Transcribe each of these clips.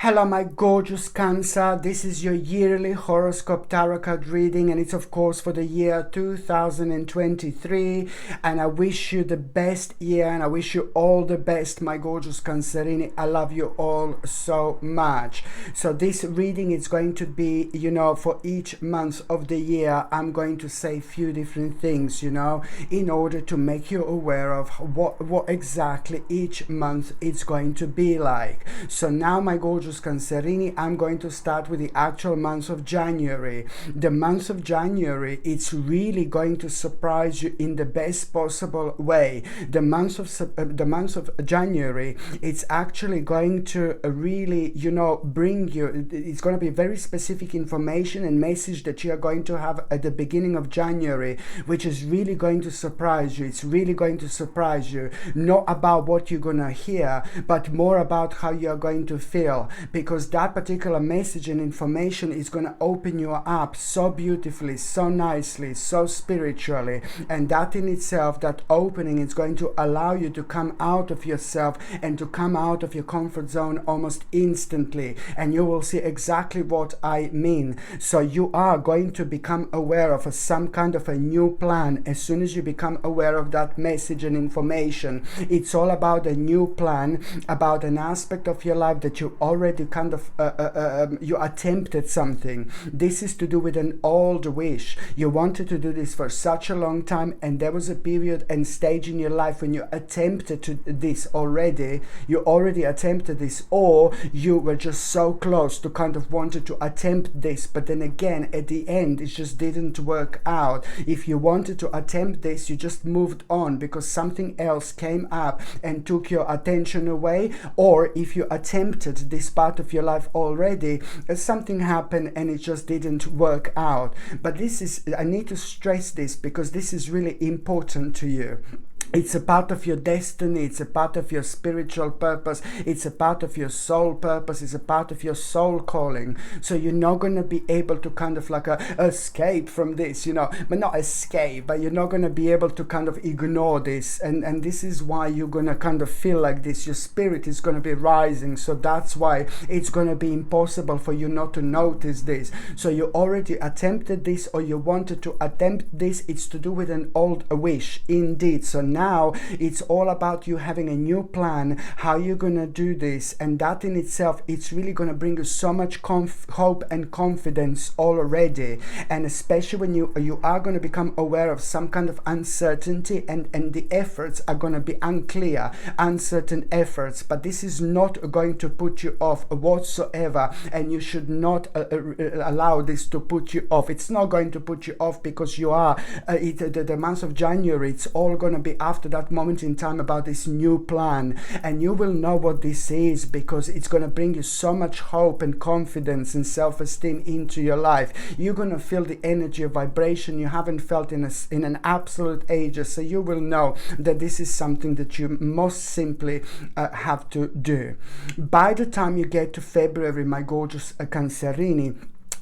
Hello my gorgeous Cancer, this is your yearly horoscope tarot card reading, and it's of course for the year 2023, and I wish you the best year and I wish you all the best, my gorgeous Cancerini. I love you all so much. So this reading is going to be, for each month of the year I'm going to say a few different things, in order to make you aware of what exactly each month it's going to be like. So now my gorgeous Cancerini, I'm going to start with the actual month of January. The month of January, it's really going to surprise you in the best possible way. The month of January, it's actually going to really, bring you, it's going to be very specific information and message that you are going to have at the beginning of January, which is really going to surprise you. It's really going to surprise you, not about what you're going to hear, but more about how you're going to feel, because that particular message and information is going to open you up so beautifully, so nicely, so spiritually, and that in itself, that opening, is going to allow you to come out of yourself and to come out of your comfort zone almost instantly, and you will see exactly what I mean. So you are going to become aware of some kind of a new plan as soon as you become aware of that message and information. It's all about a new plan, about an aspect of your life that you already kind of you attempted something. This is to do with an old wish. You wanted to do this for such a long time, and there was a period and stage in your life when you attempted to this already. You already attempted this, or you were just so close to kind of wanted to attempt this, but then again at the end it just didn't work out. If you wanted to attempt this, you just moved on because something else came up and took your attention away, or if you attempted this part of your life already, something happened and it just didn't work out. But this is, I need to stress this because this is really important to you. It's a part of your destiny, it's a part of your spiritual purpose, it's a part of your soul purpose, it's a part of your soul calling. So you're not going to be able to kind of like escape from this, but not escape, but you're not going to be able to kind of ignore this. And this is why you're going to kind of feel like this. Your spirit is going to be rising. So that's why it's going to be impossible for you not to notice this. So you already attempted this, or you wanted to attempt this. It's to do with an old wish, indeed. So now it's all about you having a new plan, how you're going to do this, and that in itself, it's really going to bring you so much hope and confidence already. And especially when you are going to become aware of some kind of uncertainty, and the efforts are going to be unclear, uncertain efforts, but this is not going to put you off whatsoever, and you should not allow this to put you off. It's not going to put you off because you are the month of January, it's all going to be after that moment in time about this new plan, and you will know what this is because it's going to bring you so much hope and confidence and self-esteem into your life. You're going to feel the energy of vibration you haven't felt in an absolute ages. So you will know that this is something that you most simply have to do. By the time you get to February, my gorgeous Cancerini,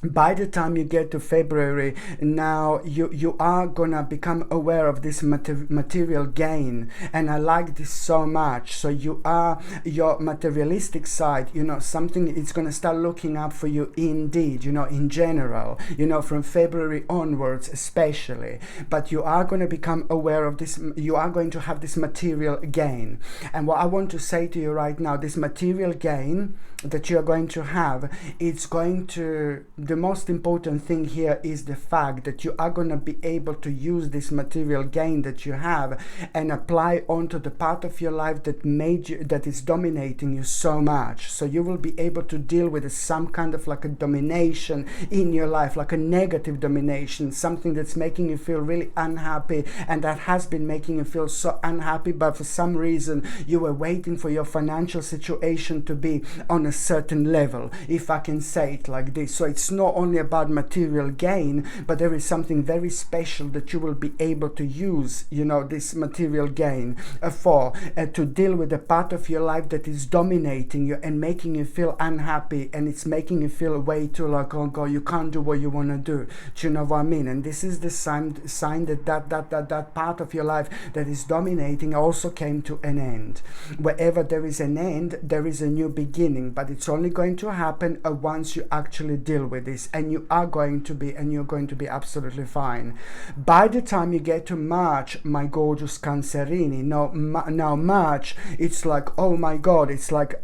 by the time you get to February, now you are gonna become aware of this material gain, and I like this so much. So you are, your materialistic side, something it's gonna start looking up for you indeed, in general, from February onwards especially. But you are gonna become aware of this, you are going to have this material gain. And what I want to say to you right now, this material gain that you are going to have, it's going to, the most important thing here is the fact that you are going to be able to use this material gain that you have and apply onto the part of your life that is dominating you so much. So you will be able to deal with some kind of like a domination in your life, like a negative domination, something that's making you feel really unhappy, and that has been making you feel so unhappy, but for some reason you were waiting for your financial situation to be on a certain level, if I can say it like this. So it's not only about material gain, but there is something very special that you will be able to use, this material gain for to deal with the part of your life that is dominating you and making you feel unhappy, and it's making you feel way too like, oh God, you can't do what you want to do. Do you know what I mean? And this is the sign that part of your life that is dominating also came to an end. Wherever there is an end, there is a new beginning. But but it's only going to happen once you actually deal with this, and you're going to be absolutely fine. By the time you get to March, my gorgeous Cancerini, now March, it's like, oh my God, it's like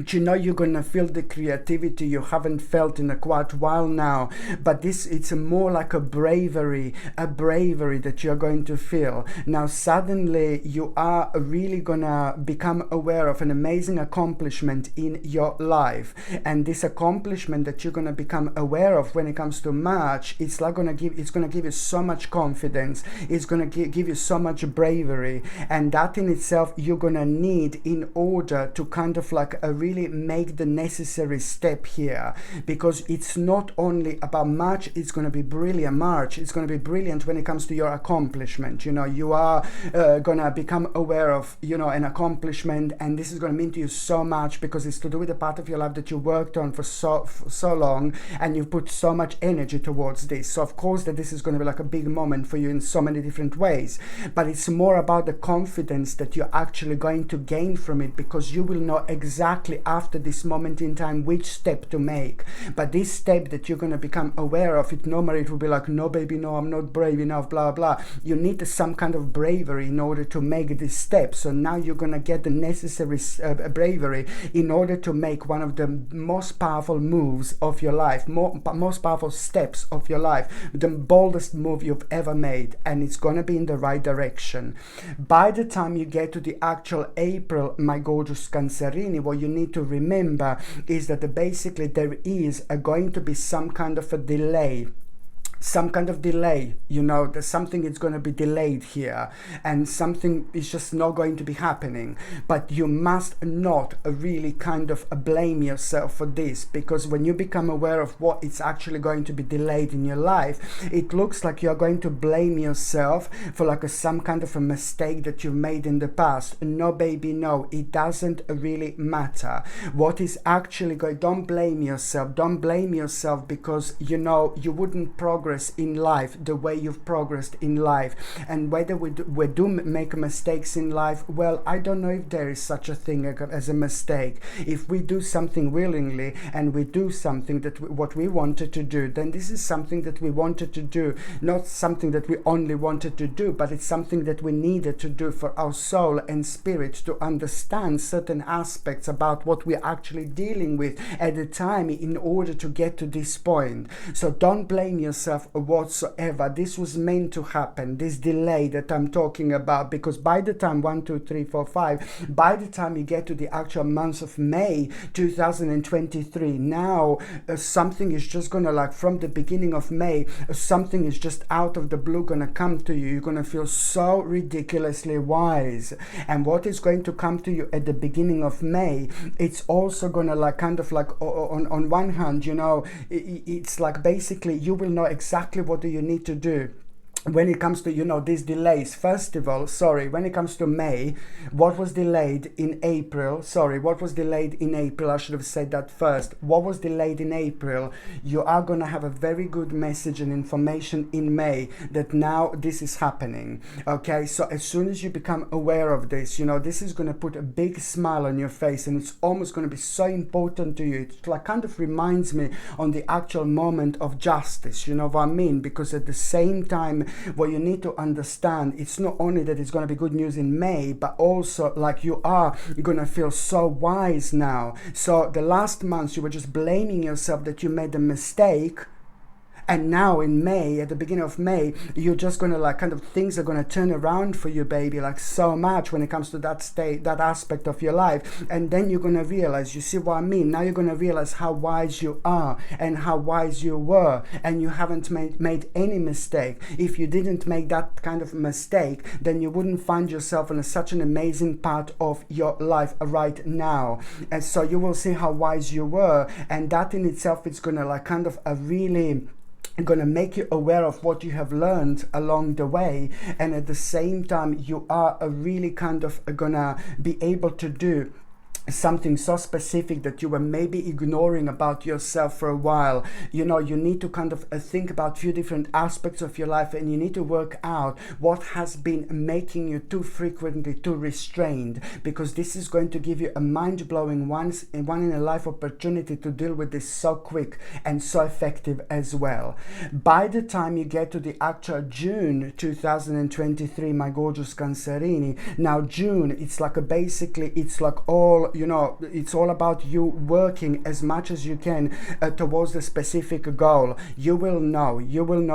you're gonna feel the creativity you haven't felt in a quite while now, but it's more like a bravery that you're going to feel. Now suddenly you are really gonna become aware of an amazing accomplishment in your life, and this accomplishment that you're gonna become aware of when it comes to March, it's gonna give you so much confidence, it's gonna give you so much bravery, and that in itself you're gonna need in order to kind of like really make the necessary step here, because it's not only about March, it's going to be brilliant. March, it's going to be brilliant when it comes to your accomplishment. You are going to become aware of, an accomplishment, and this is going to mean to you so much because it's to do with the part of your life that you worked on for so long, and you put so much energy towards this. So of course that this is going to be like a big moment for you in so many different ways, but it's more about the confidence that you're actually going to gain from it, because you will know exactly after this moment in time which step to make. But this step that you're going to become aware of, it normally it will be like, no baby, no, I'm not brave enough, blah blah. You need some kind of bravery in order to make this step. So now you're going to get the necessary bravery in order to make one of the most powerful moves of your life, most powerful steps of your life, the boldest move you've ever made, and it's going to be in the right direction. By the time you get to the actual April, my gorgeous Cancerini, what you need to remember is that basically there is going to be some kind of a delay. There's something is going to be delayed here, and something is just not going to be happening. But you must not really kind of blame yourself for this, because when you become aware of what is actually going to be delayed in your life, it looks like you're going to blame yourself for like some kind of a mistake that you've made in the past. No baby, no, it doesn't really matter. What is actually going, don't blame yourself because you wouldn't progress in life the way you've progressed in life. And whether we do make mistakes in life, well, I don't know if there is such a thing as a mistake. If we do something willingly and we do something what we wanted to do, then this is something that we wanted to do, not something that we only wanted to do, but it's something that we needed to do for our soul and spirit to understand certain aspects about what we're actually dealing with at the time in order to get to this point. So don't blame yourself whatsoever. This was meant to happen, this delay that I'm talking about, because by the time 1, 2, 3, 4, 5, by the time you get to the actual month of May 2023, now something is just gonna, like from the beginning of May, something is just out of the blue gonna come to you. You're gonna feel so ridiculously wise, and what is going to come to you at the beginning of May, it's also gonna like kind of like on one hand, it's like basically you will know exactly what do you need to do when it comes to these delays. First of all, when it comes to May, what was delayed in April, I should have said that first. What was delayed in April, you are going to have a very good message and information in May that now this is happening. Okay, so as soon as you become aware of this, this is going to put a big smile on your face, and it's almost going to be so important to you. It like kind of reminds me on the actual moment of justice, you know what I mean? Because at the same time, what you need to understand, it's not only that it's going to be good news in May, but also like you're going to feel so wise now. So the last months you were just blaming yourself that you made a mistake, and now in May, at the beginning of May, you're just going to like kind of things are going to turn around for you, baby, like so much when it comes to that state, that aspect of your life. And then you're going to realize, you see what I mean? Now you're going to realize how wise you are and how wise you were, and you haven't made any mistake. If you didn't make that kind of mistake, then you wouldn't find yourself in such an amazing part of your life right now. And so you will see how wise you were, and that in itself is going to like kind of a really going to make you aware of what you have learned along the way, and at the same time you are really kind of going to be able to do something so specific that you were maybe ignoring about yourself for a while. You know, you need to kind of think about a few different aspects of your life, and you need to work out what has been making you too frequently too restrained, because this is going to give you a mind-blowing one in a life opportunity to deal with this so quick and so effective as well. By the time you get to the actual June 2023, my gorgeous Cancerini, now June, it's like it's like all, you know, it's all about you working as much as you can towards the specific goal. You will know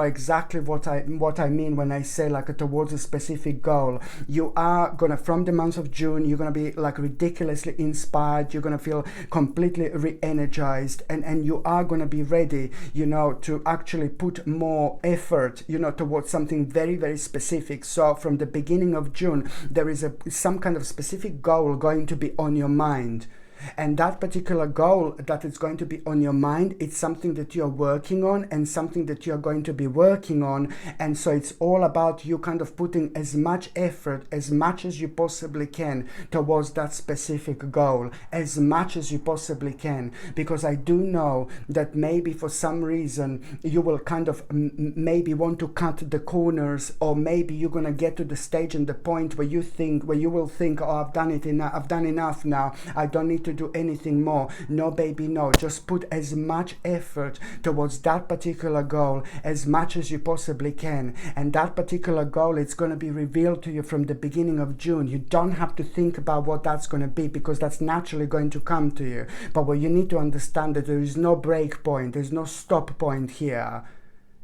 exactly what I mean when I say like towards a specific goal. You are gonna, from the month of June, you're gonna be like ridiculously inspired. You're gonna feel completely re-energized, and you are gonna be ready, you know, to actually put more effort, you know, towards something very, very specific. So from the beginning of June, there is some kind of specific goal going to be on your mind. And that particular goal that is going to be on your mind, it's something that you're working on and something that you're going to be working on. And so it's all about you kind of putting as much effort, as much as you possibly can towards that specific goal, as much as you possibly can. Because I do know that maybe for some reason you will kind of maybe want to cut the corners, or maybe you're going to get to the stage and the point where you will think, oh, I've done enough now, I don't need to do anything more. No, baby, no. Just put as much effort towards that particular goal as much as you possibly can. And that particular goal, it's going to be revealed to you from the beginning of June. You don't have to think about what that's going to be, because that's naturally going to come to you. But what you need to understand, that there is no break point, there's no stop point here.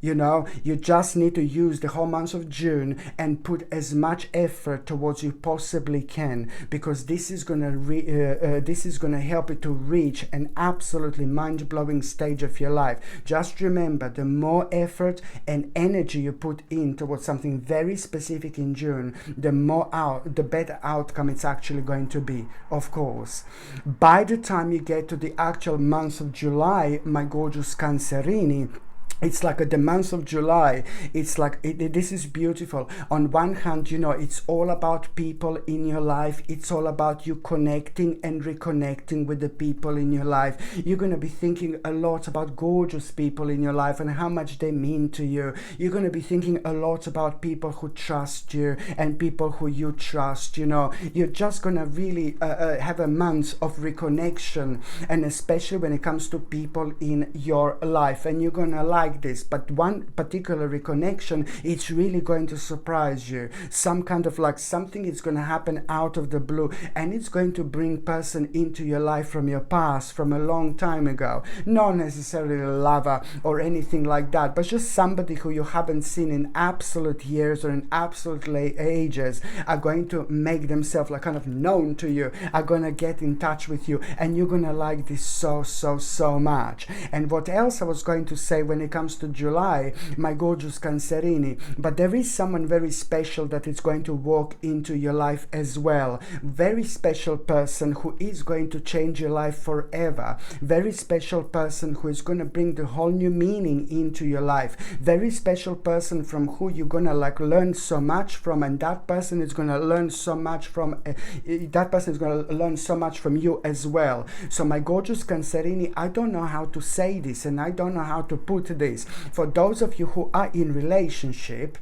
You know, you just need to use the whole month of June and put as much effort towards you possibly can, because this is gonna help you to reach an absolutely mind-blowing stage of your life. Just remember, the more effort and energy you put in towards something very specific in June, the better outcome it's actually going to be, of course. By the time you get to the actual month of July, my gorgeous Cancerini, it's like the month of July, it's like, this is beautiful. On one hand, you know, it's all about people in your life. It's all about you connecting and reconnecting with the people in your life. You're going to be thinking a lot about gorgeous people in your life and how much they mean to you. You're going to be thinking a lot about people who trust you and people who you trust, you know. You're just going to really have a month of reconnection, and especially when it comes to people in your life. And you're going to like this, but one particular reconnection, it's really going to surprise you. Some kind of like something is going to happen out of the blue, and it's going to bring person into your life from your past, from a long time ago. Not necessarily a lover or anything like that, but just somebody who you haven't seen in absolute years or in absolute ages are going to make themselves like kind of known to you, are going to get in touch with you, and you're going to like this so much. And what else I was going to say when it comes to July, my gorgeous Cancerini, but there is someone very special that is going to walk into your life as well. Very special person who is going to change your life forever. Very special person who is going to bring the whole new meaning into your life. Very special person from who you're going to like learn so much from, and that person is going to learn so much from you as well. So my gorgeous Cancerini, I don't know how to say this, and I don't know how to put this. For those of you who are in relationship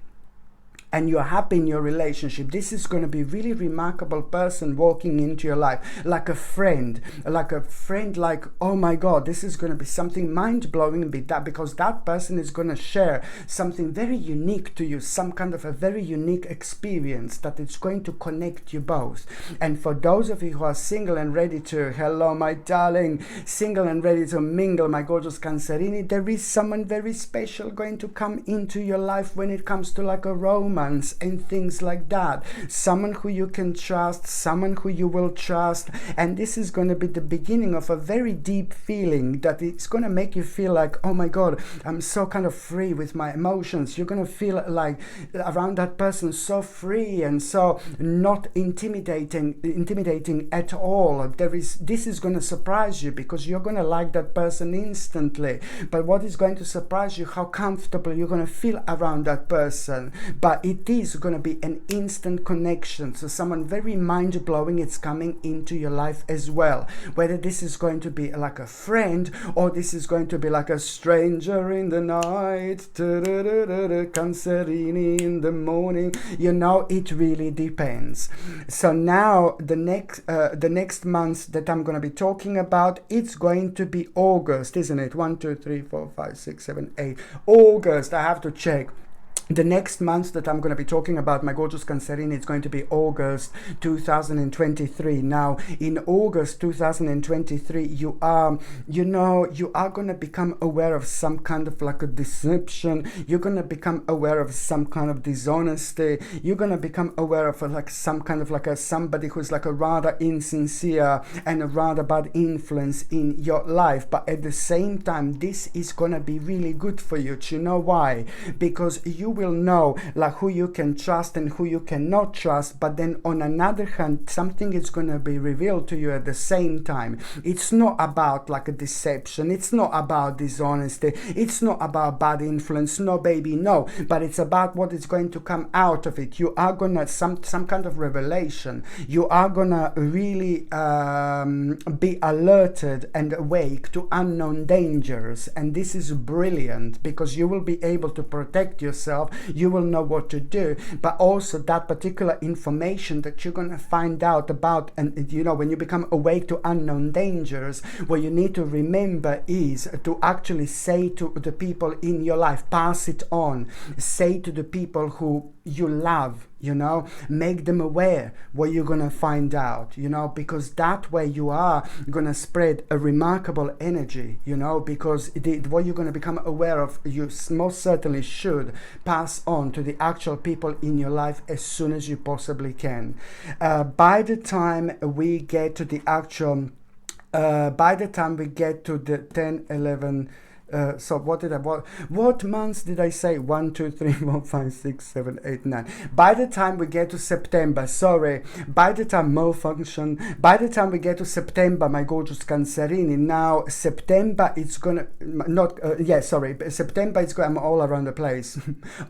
and you're happy in your relationship, this is going to be really remarkable person walking into your life, like a friend, like, oh my God, this is going to be something mind-blowing, because that person is going to share something very unique to you, some kind of a very unique experience that it's going to connect you both. And for those of you who are single and ready to, hello my darling, single and ready to mingle, my gorgeous Cancerini, there is someone very special going to come into your life when it comes to like a romance and things like that. Someone who you can trust, someone who you will trust, and this is going to be the beginning of a very deep feeling that it's going to make you feel like, oh my God, I'm so kind of free with my emotions. You're going to feel like around that person so free and so not intimidating at all. This is going to surprise you, because you're going to like that person instantly. But what is going to surprise you, how comfortable you're going to feel around that person. But it is going to be an instant connection. So someone very mind-blowing is coming into your life as well. Whether this is going to be like a friend, or this is going to be like a stranger in the night, Cancerini in the morning, you know, it really depends. So now the next month that I'm going to be talking about, it's going to be August, isn't it? 1, 2, 3, 4, 5, 6, 7, 8. August, I have to check. The next month that I'm going to be talking about, my gorgeous Cancerini, it's going to be August 2023. Now, in August 2023, you are going to become aware of some kind of like a deception. You're going to become aware of some kind of dishonesty. You're going to become aware of like some kind of like a somebody who's like a rather insincere and a rather bad influence in your life. But at the same time, this is going to be really good for you. Do you know why? Because you will know like who you can trust and who you cannot trust, but then on another hand, something is going to be revealed to you at the same time. It's not about like a deception, it's not about dishonesty, it's not about bad influence, no baby, no, but it's about what is going to come out of it. You are gonna some kind of revelation. You are gonna really be alerted and awake to unknown dangers, and this is brilliant because you will be able to protect yourself. You will know what to do, but also that particular information that you're going to find out about, and you know, when you become awake to unknown dangers, what you need to remember is to actually say to the people in your life, pass it on, say to the people who you love, you know, make them aware what you're going to find out, you know, because that way you are going to spread a remarkable energy, you know, because what you're going to become aware of, you most certainly should pass on to the actual people in your life as soon as you possibly can. By the time we get to the actual, by the time we get to the 10, 11, so what months did I say? 1, 2, 3, 4, 5, 6, 7, 8, 9. By the time we get to September, by the time by the time we get to September, my gorgeous Cancerini, now September it's gonna, September it's going, I'm all around the place.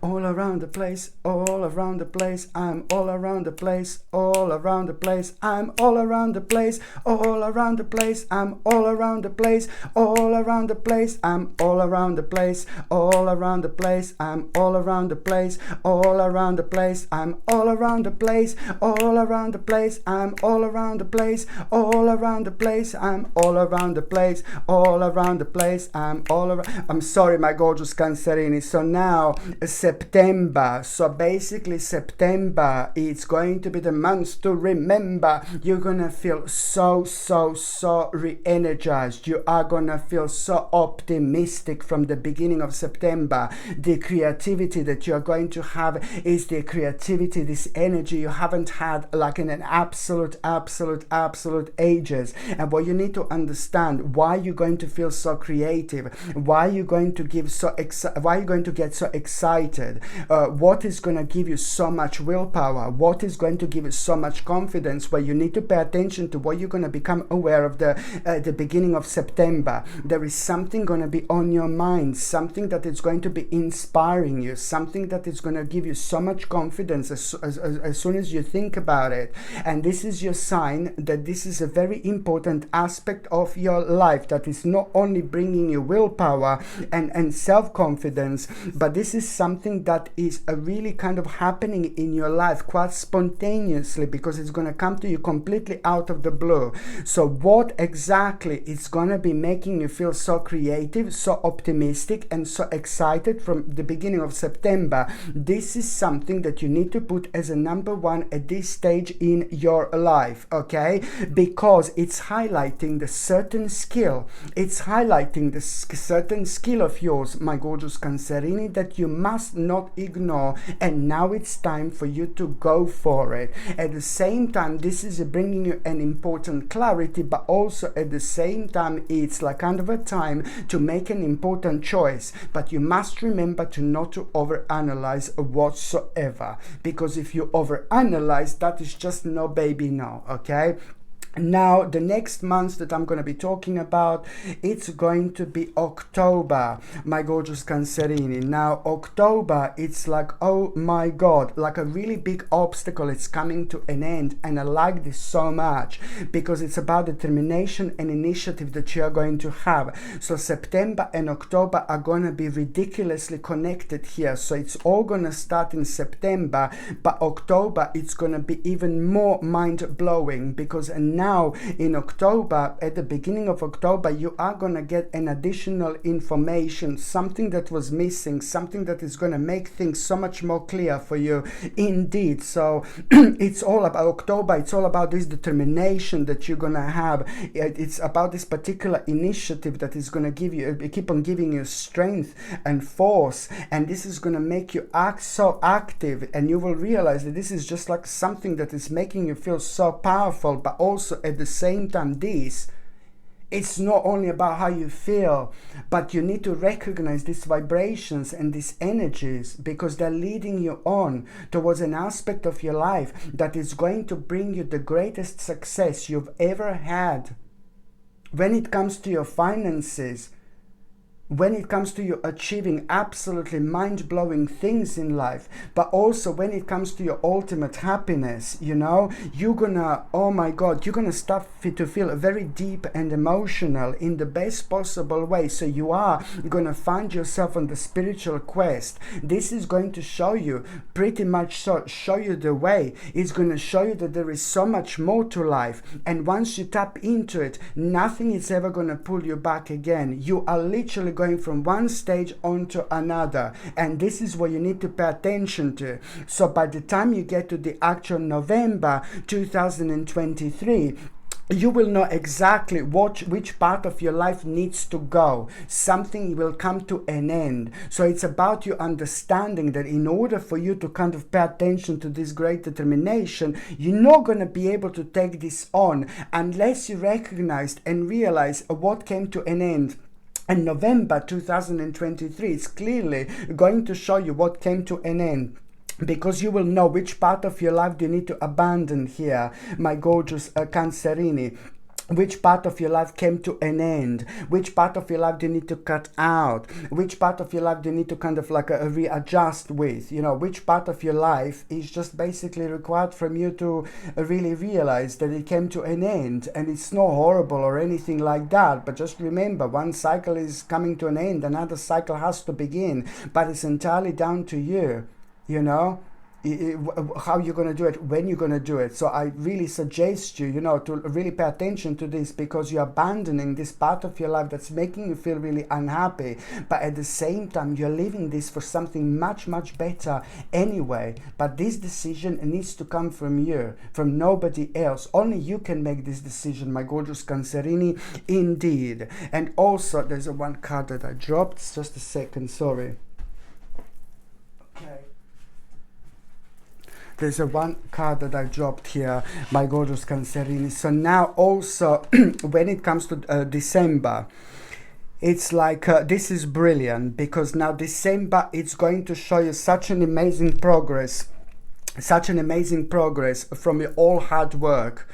All around the place, all around the place, I'm all around the place, all around the place, I'm all around the place, all around the place, I'm all around the place, all around the place, I'm all around the place, all around the place, I'm all around the place, all around the place, I'm all around the place, all around the place, I'm all around the place, all around the place, I'm all around the place, all around the place, I'm all around. I'm sorry, my gorgeous Cancerini. So now September, so basically September, it's going to be the month to remember. You're gonna feel so re-energized. You are gonna feel so optimistic from the beginning of September. The creativity that you're going to have is the creativity, this energy you haven't had like in an absolute ages. And what you need to understand, why you're going to feel so creative, why you're going to get so excited, what is going to give you so much willpower, what is going to give you so much confidence, where you need to pay attention to what you're going to become aware of the beginning of September. There is something going to be on your mind, something that is going to be inspiring you, something that is going to give you so much confidence as soon as you think about it. And this is your sign that this is a very important aspect of your life that is not only bringing you willpower and self-confidence, but this is something that is really kind of happening in your life quite spontaneously, because it's going to come to you completely out of the blue. So what exactly is going to be making you feel so creative, so optimistic and so excited from the beginning of September? This is something that you need to put as a number one at this stage in your life, okay? Because it's highlighting the certain skill, it's highlighting the certain skill of yours, my gorgeous Cancerini, that you must not ignore, and now it's time for you to go for it. At the same time, this is bringing you an important clarity, but also at the same time, it's like kind of a time to make an important choice. But you must remember to not to overanalyze whatsoever, because if you overanalyze, that is just no baby no, okay? Now, the next month that I'm going to be talking about, it's going to be October, my gorgeous Cancerini. Now, October, it's like, oh my God, like a really big obstacle. It's coming to an end. And I like this so much because it's about determination and initiative that you are going to have. So September and October are going to be ridiculously connected here. So it's all going to start in September, but October, it's going to be even more mind-blowing because now in October, at the beginning of October, you are going to get an additional information, something that was missing, something that is going to make things so much more clear for you indeed. So it's all about October, it's all about this determination that you're going to have. It's about this particular initiative that is going to give you, keep on giving you strength and force, and this is going to make you act so active, and you will realize that this is just like something that is making you feel so powerful, but also at the same time it's not only about how you feel, but you need to recognize these vibrations and these energies because they're leading you on towards an aspect of your life that is going to bring you the greatest success you've ever had. When it comes to your finances, when it comes to you achieving absolutely mind-blowing things in life, but also when it comes to your ultimate happiness, you know, you're gonna, oh my God, you're gonna start to feel very deep and emotional in the best possible way. So you are gonna find yourself on the spiritual quest. This is going to show you, pretty much show you the way. It's gonna show you that there is so much more to life. And once you tap into it, nothing is ever gonna pull you back again. You are literally going from one stage onto another, and this is what you need to pay attention to. So by the time you get to the actual November 2023, you will know exactly which part of your life needs to go. Something will come to an end. So it's about you understanding that in order for you to kind of pay attention to this great determination, you're not going to be able to take this on unless you recognized and realize what came to an end. And November 2023 is clearly going to show you what came to an end, because you will know which part of your life do you need to abandon here, my gorgeous Cancerini. Which part of your life came to an end? Which part of your life do you need to cut out? Which part of your life do you need to kind of like readjust with? You know, which part of your life is just basically required from you to really realize that it came to an end, and it's not horrible or anything like that. But just remember, one cycle is coming to an end, another cycle has to begin, but it's entirely down to you, you know? How you're going to do it, when you're going to do it. So I really suggest you, you know, to really pay attention to this, because you're abandoning this part of your life that's making you feel really unhappy, but at the same time you're leaving this for something much, much better anyway. But this decision needs to come from you, from nobody else. Only you can make this decision, my gorgeous Cancerini, indeed. And also there's a one card that I dropped, just a second, sorry. Okay. There's a one card that I dropped here, my gorgeous Cancerini. So now also, when it comes to December, it's like, this is brilliant, because now December, it's going to show you such an amazing progress from your all hard work,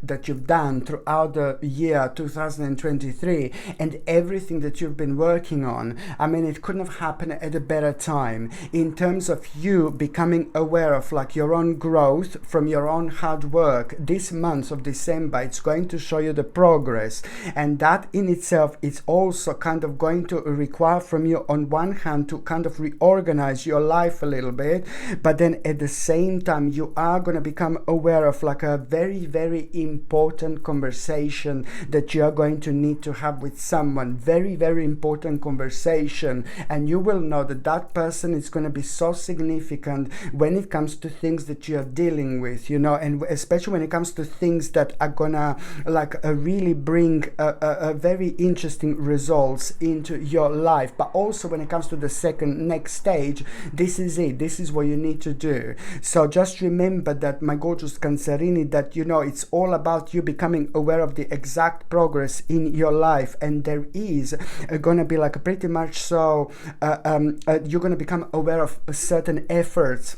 that you've done throughout the year 2023, and everything that you've been working on. I mean, it couldn't have happened at a better time in terms of you becoming aware of like your own growth from your own hard work. This month of December, it's going to show you the progress, and that in itself is also kind of going to require from you, on one hand, to kind of reorganize your life a little bit, but then at the same time you are going to become aware of like a very, very important conversation that you are going to need to have with someone. Very, very important conversation, and you will know that that person is going to be so significant when it comes to things that you are dealing with, you know, and especially when it comes to things that are gonna like really bring a very interesting results into your life. But also when it comes to the next stage, this is it. This is what you need to do. So just remember that, my gorgeous Cancerini, that you know it's all about you becoming aware of the exact progress in your life, and there is gonna be like pretty much so you're gonna become aware of certain efforts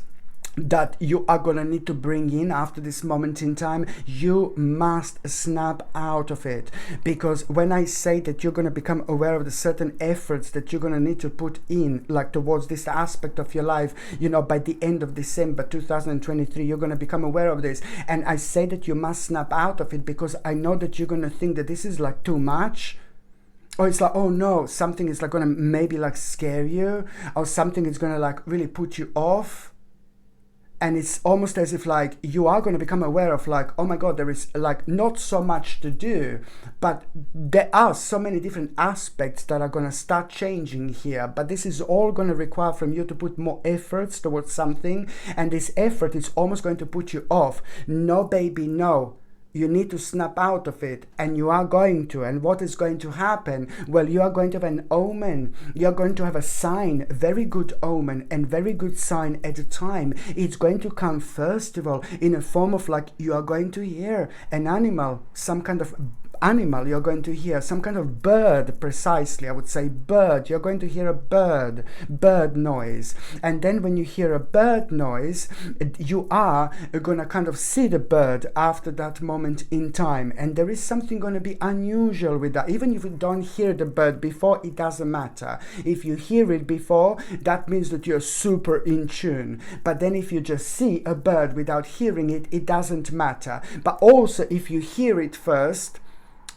that you are going to need to bring in after this moment in time, you must snap out of it. Because when I say that you're going to become aware of the certain efforts that you're going to need to put in, like towards this aspect of your life, you know, by the end of December 2023, you're going to become aware of this. And I say that you must snap out of it because I know that you're going to think that this is like too much. Or it's like, oh no, something is like going to maybe like scare you, or something is going to like really put you off. And it's almost as if like you are going to become aware of like, oh my God, there is like not so much to do, but there are so many different aspects that are going to start changing here. But this is all going to require from you to put more efforts towards something. And this effort is almost going to put you off. No, baby, no. You need to snap out of it, and you are going to. And what is going to happen? Well, you are going to have an omen. You're going to have a sign, very good omen and very good sign at a time. It's going to come, first of all, in a form of like you are going to hear an animal, some kind of animal. You're going to hear some kind of bird, precisely, I would say bird. You're going to hear a bird noise. And then when you hear a bird noise, you are going to kind of see the bird after that moment in time. And there is something going to be unusual with that. Even if you don't hear the bird before, it doesn't matter. If you hear it before, that means that you're super in tune. But then if you just see a bird without hearing it, it doesn't matter. But also if you hear it first,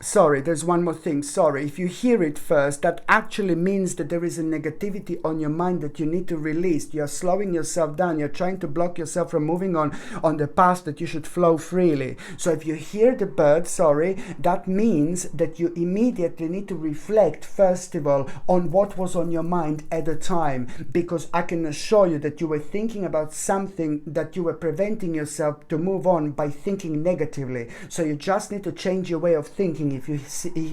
sorry, there's one more thing. Sorry, if you hear it first, that actually means that there is a negativity on your mind that you need to release. You're slowing yourself down. You're trying to block yourself from moving on the path that you should flow freely. So if you hear the bird, sorry, that means that you immediately need to reflect, first of all, on what was on your mind at the time. Because I can assure you that you were thinking about something that you were preventing yourself to move on by thinking negatively. So you just need to change your way of thinking. If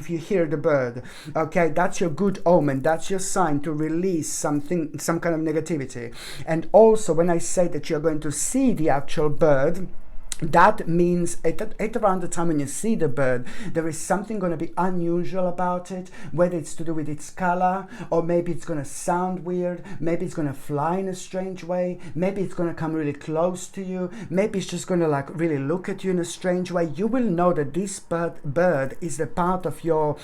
you hear the bird, okay, that's your good omen. That's your sign to release something, some kind of negativity. And also, when I say that you're going to see the actual bird, that means at around the time when you see the bird, there is something going to be unusual about it, whether it's to do with its color, or maybe it's going to sound weird, maybe it's going to fly in a strange way, maybe it's going to come really close to you, maybe it's just going to like really look at you in a strange way. You will know that this bird is a part of your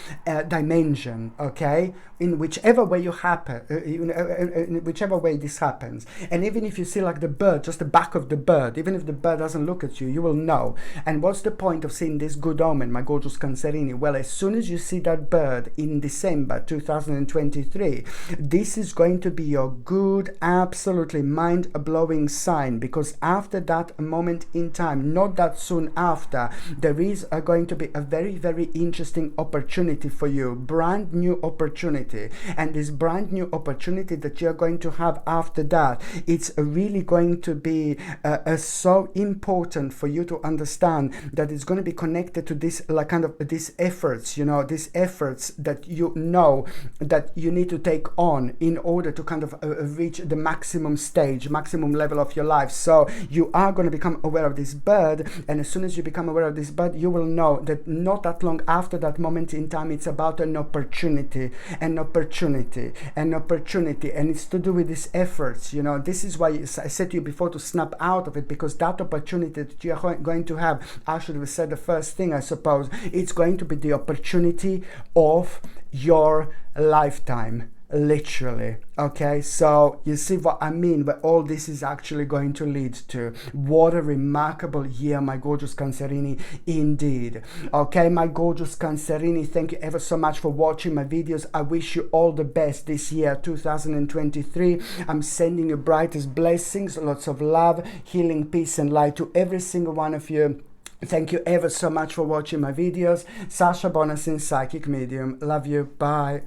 dimension, okay, in whichever way you happen, in whichever way this happens. And even if you see like the bird, just the back of the bird, even if the bird doesn't look at you, you will know. And what's the point of seeing this good omen, my gorgeous Cancerini? Well, as soon as you see that bird in December 2023, this is going to be your good, absolutely mind-blowing sign, because after that moment in time, not that soon after, there is going to be a very, very interesting opportunity for you, brand new opportunity. And this brand new opportunity that you're going to have after that, it's really going to be so important for you to understand that it's going to be connected to this, like kind of these efforts, you know, these efforts that you know that you need to take on in order to kind of reach the maximum stage, maximum level of your life. So you are going to become aware of this bird, and as soon as you become aware of this bird, you will know that not that long after that moment in time, it's about an opportunity, and it's to do with these efforts. You know, this is why I said to you before to snap out of it, because that opportunity that you are going to have, I should have said the first thing, I suppose, it's going to be the opportunity of your lifetime, literally. Okay, so you see what I mean, where all this is actually going to lead to. What a remarkable year, my gorgeous Cancerini, indeed. Okay, my gorgeous Cancerini, thank you ever so much for watching my videos. I wish you all the best this year, 2023. I'm sending you brightest blessings, lots of love, healing, peace and light to every single one of you. Thank you ever so much for watching my videos. Sasha Bonasin, Psychic Medium. Love you. Bye.